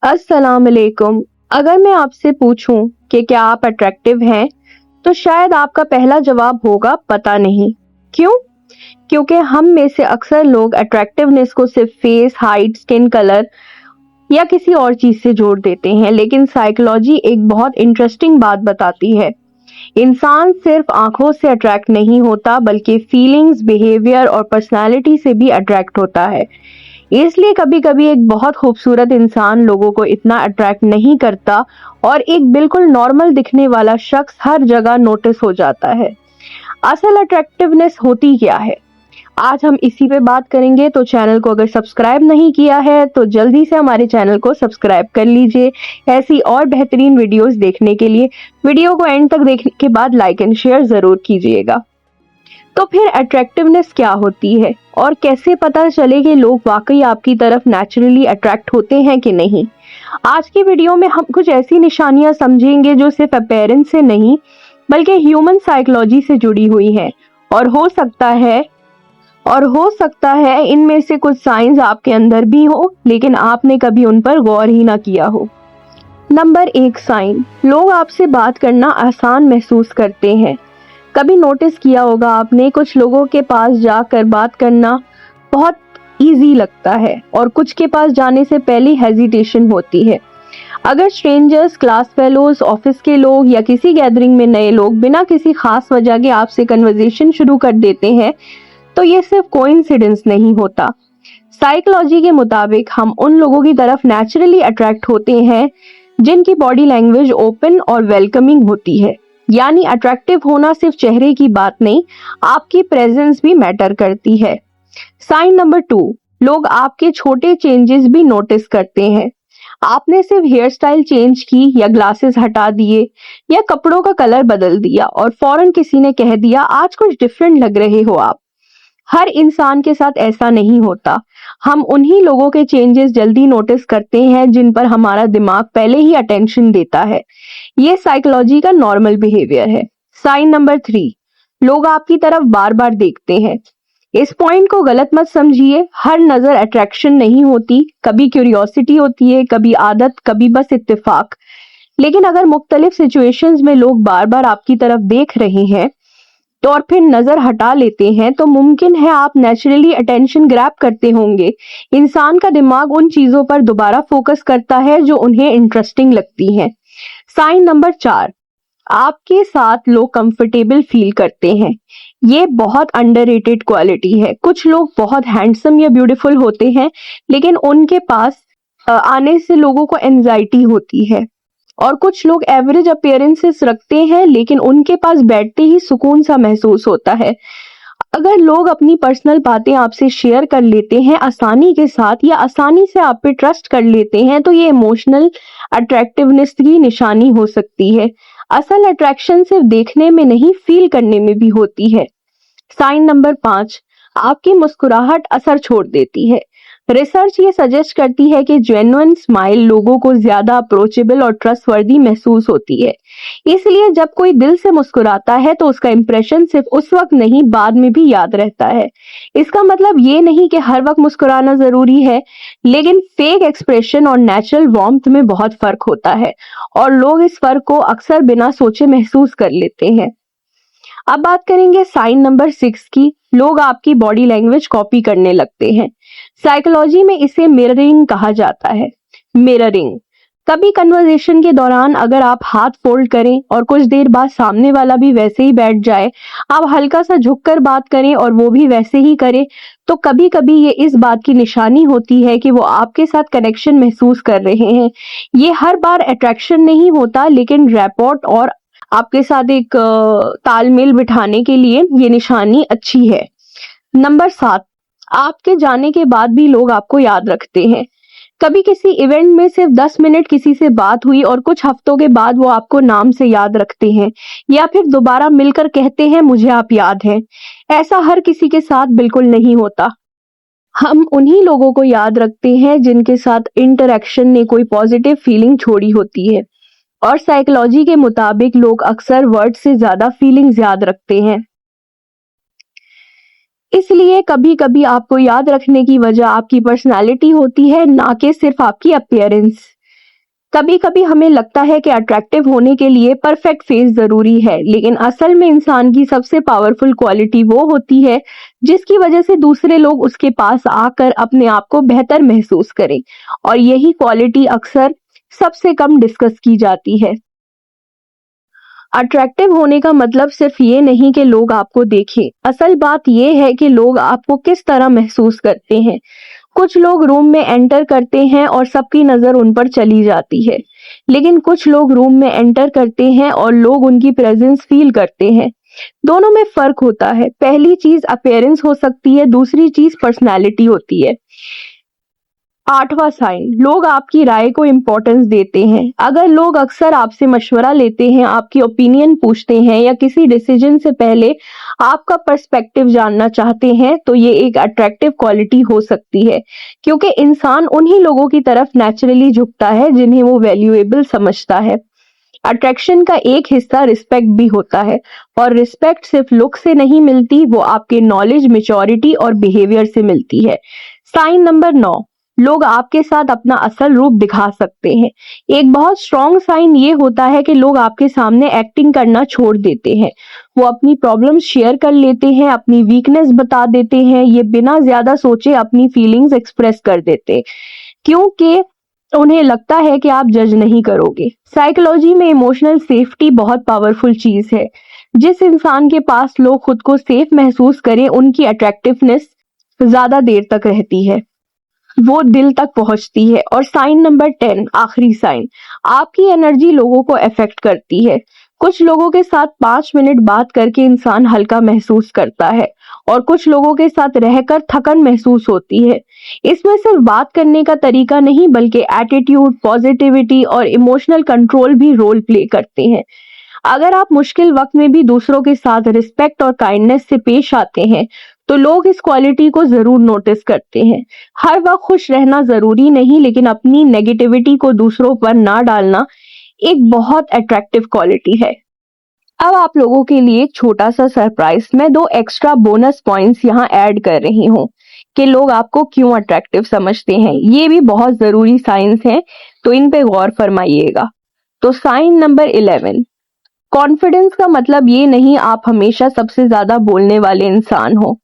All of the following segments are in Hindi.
अस्सलाम वालेकुम। अगर मैं आपसे पूछूं कि क्या आप अट्रैक्टिव हैं, तो शायद आपका पहला जवाब होगा पता नहीं। क्यों? क्योंकि हम में से अक्सर लोग अट्रैक्टिवनेस को सिर्फ फेस, हाइट, स्किन कलर या किसी और चीज से जोड़ देते हैं, लेकिन साइकोलॉजी एक बहुत इंटरेस्टिंग बात बताती है। इंसान सिर्फ आंखों से अट्रैक्ट नहीं होता, बल्कि फीलिंग्स, बिहेवियर और पर्सनालिटी से भी अट्रैक्ट होता है। इसलिए कभी-कभी एक बहुत खूबसूरत इंसान लोगों को इतना अट्रैक्ट नहीं करता और एक बिल्कुल नॉर्मल दिखने वाला शख्स हर जगह नोटिस हो जाता है। असल अट्रैक्टिवनेस होती क्या है? आज हम इसी पे बात करेंगे, तो चैनल को अगर सब्सक्राइब नहीं किया है तो जल्दी से हमारे चैनल को सब्सक्राइब कर लीजिए। ऐसी और बेहतरीन वीडियोस देखने के लिए वीडियो को एंड तक देखने के बाद लाइक एंड शेयर जरूर कीजिएगा। तो फिर अट्रैक्टिवनेस क्या होती है और कैसे पता चले कि लोग वाकई आपकी तरफ नेचुरली अट्रैक्ट होते हैं कि नहीं? आज की वीडियो में हम कुछ ऐसी निशानियां समझेंगे जो सिर्फ अपीयरेंस से नहीं, बल्कि ह्यूमन साइकोलॉजी से जुड़ी हुई हैं और हो सकता है इनमें से कुछ साइंस आपके अंदर भी हो, लेकिन आपने कभी उन पर गौर ही ना किया हो। नंबर 1 साइन, लोग आपसे बात करना आसान महसूस करते हैं। कभी नोटिस किया होगा आपने, कुछ लोगों के पास जाकर बात करना बहुत इजी लगता है और कुछ के पास जाने से पहले हेजिटेशन होती है। अगर स्ट्रेंजर्स, क्लास फेलोज, ऑफिस के लोग या किसी गैदरिंग में नए लोग बिना किसी खास वजह के आपसे कन्वर्सेशन शुरू कर देते हैं, तो ये सिर्फ कोइंसिडेंस नहीं होता। साइकोलॉजी के मुताबिक हम उन लोगों की तरफ नेचुरली अट्रैक्ट होते हैं जिनकी बॉडी लैंग्वेज ओपन और वेलकमिंग होती है। यानी अट्रैक्टिव होना सिर्फ चेहरे की बात नहीं, आपकी प्रेजेंस भी मैटर करती है। साइन नंबर 2, लोग आपके छोटे चेंजेस भी नोटिस करते हैं। आपने सिर्फ हेयर स्टाइल चेंज की या ग्लासेस हटा दिए या कपड़ों का कलर बदल दिया और फौरन किसी ने कह दिया आज कुछ डिफरेंट लग रहे हो आप। हर इंसान के साथ ऐसा नहीं होता। हम उन्हीं लोगों के चेंजेस जल्दी नोटिस करते हैं जिन पर हमारा दिमाग पहले ही अटेंशन देता है। ये साइकोलॉजी का नॉर्मल बिहेवियर है। साइन नंबर 3, लोग आपकी तरफ बार बार देखते हैं। इस पॉइंट को गलत मत समझिए, हर नजर अट्रैक्शन नहीं होती, कभी क्यूरियोसिटी होती है, कभी आदत, कभी बस इत्तेफाक। लेकिन अगर मुख्तलिफ सिचुएशंस में लोग बार बार आपकी तरफ देख रहे हैं तो और फिर नजर हटा लेते हैं, तो मुमकिन है आप नेचुरली अटेंशन ग्रैब करते होंगे। इंसान का दिमाग उन चीजों पर दोबारा फोकस करता है जो उन्हें इंटरेस्टिंग लगती हैं। साइन नंबर 4, आपके साथ लोग कंफर्टेबल फील करते हैं। ये बहुत अंडररेटेड क्वालिटी है। कुछ लोग बहुत हैंडसम या ब्यूटीफुल होते हैं, लेकिन उनके पास आने से लोगों को एंजाइटी होती है। और कुछ लोग एवरेज अपीयरेंसेस रखते हैं, लेकिन उनके पास बैठते ही सुकून सा महसूस होता है। अगर लोग अपनी पर्सनल बातें आपसे शेयर कर लेते हैं आसानी के साथ या आसानी से आप पे ट्रस्ट कर लेते हैं, तो ये इमोशनल अट्रैक्टिवनेस की निशानी हो सकती है। असल अट्रैक्शन सिर्फ देखने में नहीं, फील करने में भी होती है। साइन नंबर 5, आपकी मुस्कुराहट असर छोड़ देती है। रिसर्च ये सजेस्ट करती है कि जेन्युइन स्माइल लोगों को ज्यादा अप्रोचेबल और ट्रस्टवर्दी महसूस होती है। इसलिए जब कोई दिल से मुस्कुराता है तो उसका इंप्रेशन सिर्फ उस वक्त नहीं, बाद में भी याद रहता है। इसका मतलब ये नहीं कि हर वक्त मुस्कुराना जरूरी है, लेकिन फेक एक्सप्रेशन और नेचुरल वार्मथ में बहुत फर्क होता है और लोग इस फर्क को अक्सर बिना सोचे महसूस कर लेते हैं। अब बात करेंगे साइन नंबर 6 की, लोग आपकी बॉडी लैंग्वेज कॉपी करने लगते हैं। साइकोलॉजी में इसे मिररिंग कहा जाता है। मिररिंग, कभी कन्वर्सेशन के दौरान अगर आप हाथ फोल्ड करें और कुछ देर बाद सामने वाला भी वैसे ही बैठ जाए, आप हल्का सा झुककर बात करें और वो भी वैसे ही करे, तो कभी कभी ये इस बात की निशानी होती है कि वो आपके साथ कनेक्शन महसूस कर रहे हैं। ये हर बार अट्रैक्शन नहीं होता, लेकिन रैपोर्ट और आपके साथ एक तालमेल बिठाने के लिए ये निशानी अच्छी है। नंबर 7, आपके जाने के बाद भी लोग आपको याद रखते हैं। कभी किसी इवेंट में सिर्फ 10 मिनट किसी से बात हुई और कुछ हफ्तों के बाद वो आपको नाम से याद रखते हैं या फिर दोबारा मिलकर कहते हैं मुझे आप याद हैं। ऐसा हर किसी के साथ बिल्कुल नहीं होता। हम उन्हीं लोगों को याद रखते हैं जिनके साथ इंटरेक्शन ने कोई पॉजिटिव फीलिंग छोड़ी होती है। और साइकोलॉजी के मुताबिक लोग अक्सर वर्ड से ज्यादा फीलिंग्स याद रखते हैं। इसलिए कभी कभी आपको याद रखने की वजह आपकी पर्सनालिटी होती है, ना कि सिर्फ आपकी अपीयरेंस। कभी कभी हमें लगता है कि अट्रैक्टिव होने के लिए परफेक्ट फेस जरूरी है, लेकिन असल में इंसान की सबसे पावरफुल क्वालिटी वो होती है जिसकी वजह से दूसरे लोग उसके पास आकर अपने आप को बेहतर महसूस करें। और यही क्वालिटी अक्सर सबसे कम डिस्कस की जाती है। अट्रैक्टिव होने का मतलब सिर्फ ये नहीं कि लोग आपको देखें, असल बात ये है कि लोग आपको किस तरह महसूस करते हैं। कुछ लोग रूम में एंटर करते हैं और सबकी नजर उन पर चली जाती है, लेकिन कुछ लोग रूम में एंटर करते हैं और लोग उनकी प्रेजेंस फील करते हैं। दोनों में फर्क होता है। पहली चीज अपीयरेंस हो सकती है, दूसरी चीज पर्सनैलिटी होती है। आठवां साइन, लोग आपकी राय को इम्पोर्टेंस देते हैं। अगर लोग अक्सर आपसे मशवरा लेते हैं, आपकी ओपिनियन पूछते हैं या किसी डिसीजन से पहले आपका पर्सपेक्टिव जानना चाहते हैं, तो ये एक अट्रैक्टिव क्वालिटी हो सकती है, क्योंकि इंसान उन्हीं लोगों की तरफ नेचुरली झुकता है जिन्हें वो वैल्यूएबल समझता है। अट्रैक्शन का एक हिस्सा रिस्पेक्ट भी होता है, और रिस्पेक्ट सिर्फ लुक से नहीं मिलती, वो आपके नॉलेज, मेच्योरिटी और बिहेवियर से मिलती है। साइन नंबर 9, लोग आपके साथ अपना असल रूप दिखा सकते हैं। एक बहुत स्ट्रॉन्ग साइन ये होता है कि लोग आपके सामने एक्टिंग करना छोड़ देते हैं। वो अपनी प्रॉब्लम्स शेयर कर लेते हैं, अपनी वीकनेस बता देते हैं, ये बिना ज्यादा सोचे अपनी फीलिंग्स एक्सप्रेस कर देते, क्योंकि उन्हें लगता है कि आप जज नहीं करोगे। साइकोलॉजी में इमोशनल सेफ्टी बहुत पावरफुल चीज है। जिस इंसान के पास लोग खुद को सेफ महसूस करें, उनकी अट्रैक्टिवनेस ज्यादा देर तक रहती है, वो दिल तक पहुंचती है। और साइन नंबर 10, आखिरी साइन, आपकी एनर्जी लोगों को अफेक्ट करती है। कुछ लोगों के साथ 5 मिनट बात करके इंसान हल्का महसूस करता है, और कुछ लोगों के साथ रहकर थकन महसूस होती है। इसमें सिर्फ बात करने का तरीका नहीं, बल्कि एटीट्यूड, पॉजिटिविटी और इमोशनल कंट्रोल भी रोल प्ले करते हैं। अगर आप मुश्किल वक्त में भी दूसरों के साथ रिस्पेक्ट और काइंडनेस से पेश आते हैं, तो लोग इस क्वालिटी को जरूर नोटिस करते हैं। हर वक्त खुश रहना जरूरी नहीं, लेकिन अपनी नेगेटिविटी को दूसरों पर ना डालना एक बहुत अट्रैक्टिव क्वालिटी है। अब आप लोगों के लिए एक छोटा सा सरप्राइज, मैं 2 एक्स्ट्रा बोनस पॉइंट्स यहाँ ऐड कर रही हूँ कि लोग आपको क्यों अट्रैक्टिव समझते हैं। ये भी बहुत जरूरी साइंस हैं, तो इन पे गौर फरमाइएगा। तो साइन नंबर 11, कॉन्फिडेंस का मतलब ये नहीं आप हमेशा सबसे ज्यादा बोलने वाले इंसान हो,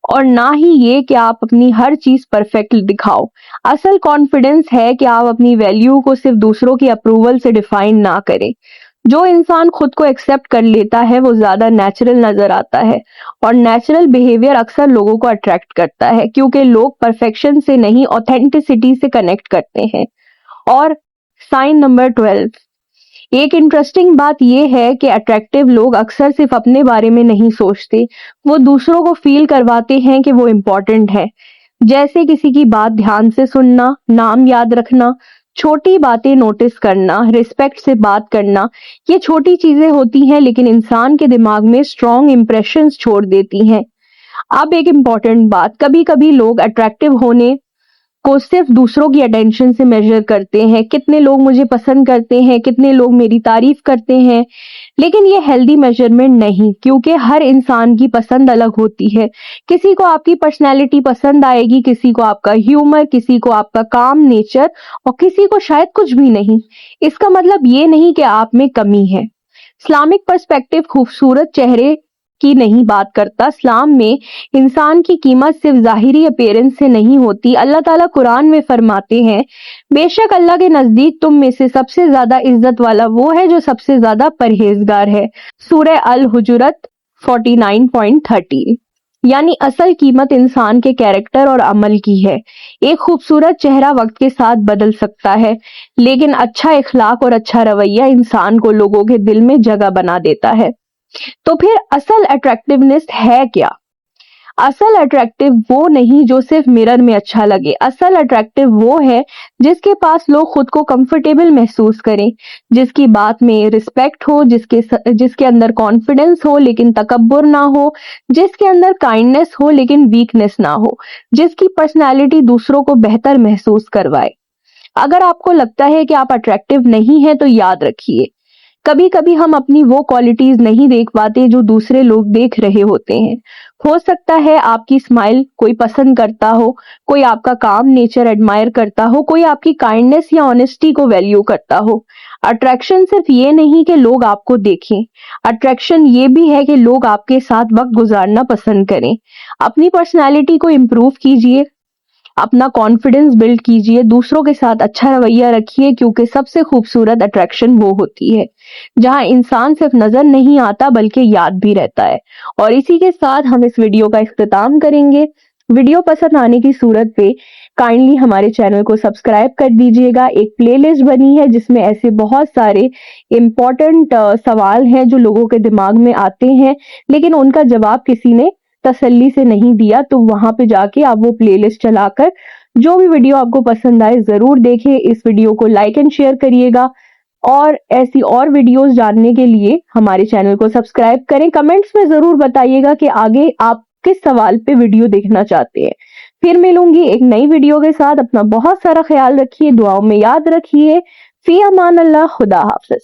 और ना ही ये कि आप अपनी हर चीज परफेक्ट दिखाओ। असल कॉन्फिडेंस है कि आप अपनी वैल्यू को सिर्फ दूसरों की अप्रूवल से डिफाइन ना करें। जो इंसान खुद को एक्सेप्ट कर लेता है, वो ज्यादा नेचुरल नजर आता है, और नेचुरल बिहेवियर अक्सर लोगों को अट्रैक्ट करता है, क्योंकि लोग परफेक्शन से नहीं, ऑथेंटिसिटी से कनेक्ट करते हैं। और साइन नंबर 12, एक इंटरेस्टिंग बात यह है कि अट्रैक्टिव लोग अक्सर सिर्फ अपने बारे में नहीं सोचते, वो दूसरों को फील करवाते हैं कि वो इम्पोर्टेंट है। जैसे किसी की बात ध्यान से सुनना, नाम याद रखना, छोटी बातें नोटिस करना, रिस्पेक्ट से बात करना। ये छोटी चीजें होती हैं, लेकिन इंसान के दिमाग में स्ट्रॉन्ग इंप्रेशंस छोड़ देती हैं। अब एक इम्पॉर्टेंट बात, कभी कभी लोग अट्रैक्टिव होने को सिर्फ दूसरों की अटेंशन से मेजर करते हैं, कितने लोग मुझे पसंद करते हैं, कितने लोग मेरी तारीफ करते हैं। लेकिन ये हेल्दी मेजरमेंट नहीं, क्योंकि हर इंसान की पसंद अलग होती है। किसी को आपकी पर्सनैलिटी पसंद आएगी, किसी को आपका ह्यूमर, किसी को आपका काम नेचर, और किसी को शायद कुछ भी नहीं। इसका मतलब ये नहीं कि आप में कमी है। इस्लामिक पर्सपेक्टिव खूबसूरत चेहरे की नहीं बात करता। इस्लाम में इंसान की कीमत सिर्फ जाहिरी अपीयरेंस से नहीं होती। अल्लाह ताला कुरान में फरमाते हैं, बेशक अल्लाह के नजदीक तुम में से सबसे ज्यादा इज्जत वाला वो है जो सबसे ज्यादा परहेजगार है। सूरह अल हुजुरत 49.13। यानी असल कीमत इंसान के कैरेक्टर और अमल की है। एक खूबसूरत चेहरा वक्त के साथ बदल सकता है, लेकिन अच्छा इखलाक और अच्छा रवैया इंसान को लोगों के दिल में जगह बना देता है। तो फिर असल अट्रैक्टिवनेस है क्या? असल अट्रैक्टिव वो नहीं जो सिर्फ मिरर में अच्छा लगे। असल अट्रैक्टिव वो है जिसके पास लोग खुद को कंफर्टेबल महसूस करें, जिसकी बात में रिस्पेक्ट हो, जिसके अंदर कॉन्फिडेंस हो लेकिन तकब्बुर ना हो, जिसके अंदर काइंडनेस हो लेकिन वीकनेस ना हो, जिसकी पर्सनैलिटी दूसरों को बेहतर महसूस करवाए। अगर आपको लगता है कि आप अट्रैक्टिव नहीं है, तो याद रखिए, कभी कभी हम अपनी वो क्वालिटीज नहीं देख पाते जो दूसरे लोग देख रहे होते हैं। हो सकता है आपकी स्माइल कोई पसंद करता हो, कोई आपका काम नेचर एडमायर करता हो, कोई आपकी काइंडनेस या ऑनेस्टी को वैल्यू करता हो। अट्रैक्शन सिर्फ ये नहीं कि लोग आपको देखें, अट्रैक्शन ये भी है कि लोग आपके साथ वक्त गुजारना पसंद करें। अपनी पर्सनैलिटी को इम्प्रूव कीजिए, अपना कॉन्फिडेंस बिल्ड कीजिए, दूसरों के साथ अच्छा रवैया रखिए, क्योंकि सबसे खूबसूरत अट्रैक्शन वो होती है जहां इंसान सिर्फ नजर नहीं आता बल्कि याद भी रहता है। और इसी के साथ हम इस वीडियो का इख्तिताम करेंगे। वीडियो पसंद आने की सूरत पे काइंडली हमारे चैनल को सब्सक्राइब कर दीजिएगा। एक प्लेलिस्ट बनी है जिसमें ऐसे बहुत सारे इम्पोर्टेंट सवाल हैं जो लोगों के दिमाग में आते हैं, लेकिन उनका जवाब किसी ने तसल्ली से नहीं दिया। तो वहां पे जाके आप वो प्लेलिस्ट चलाकर जो भी वीडियो आपको पसंद आए जरूर देखें। इस वीडियो को लाइक एंड शेयर करिएगा और ऐसी और वीडियोस जानने के लिए हमारे चैनल को सब्सक्राइब करें। कमेंट्स में जरूर बताइएगा कि आगे आप किस सवाल पे वीडियो देखना चाहते हैं। फिर मिलूंगी एक नई वीडियो के साथ। अपना बहुत सारा ख्याल रखिए, दुआओं में याद रखिए। फी अमान अल्लाह, खुदा हाफिज।